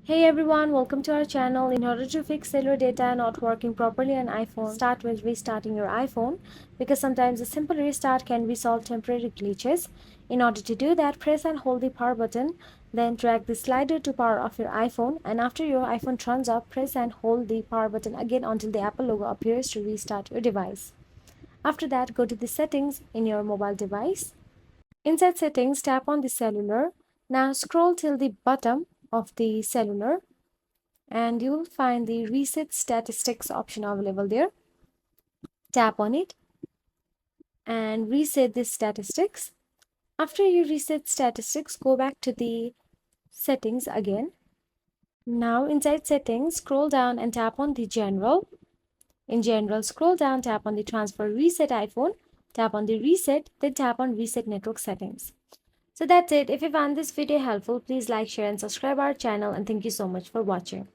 Hey everyone, welcome to our channel. In order to fix cellular data not working properly on iPhone, start with restarting your iPhone because sometimes a simple restart can resolve temporary glitches. In order to do that, press and hold the power button, then drag the slider to power off your iPhone, and after your iPhone turns off, press and hold the power button again until the Apple logo appears to restart your device. After that, go to the settings in your mobile device. Inside settings, tap on the cellular. Now scroll till the bottom of the cellular and you will find the reset statistics option available there. Tap on it and reset the statistics. After you reset statistics, go back to the settings again. Now inside settings, scroll down and tap on the general. In general, scroll down, tap on the transfer reset iPhone, tap on the reset, then tap on reset network settings. So that's it. If you found this video helpful, please like, share and subscribe our channel, and thank you so much for watching.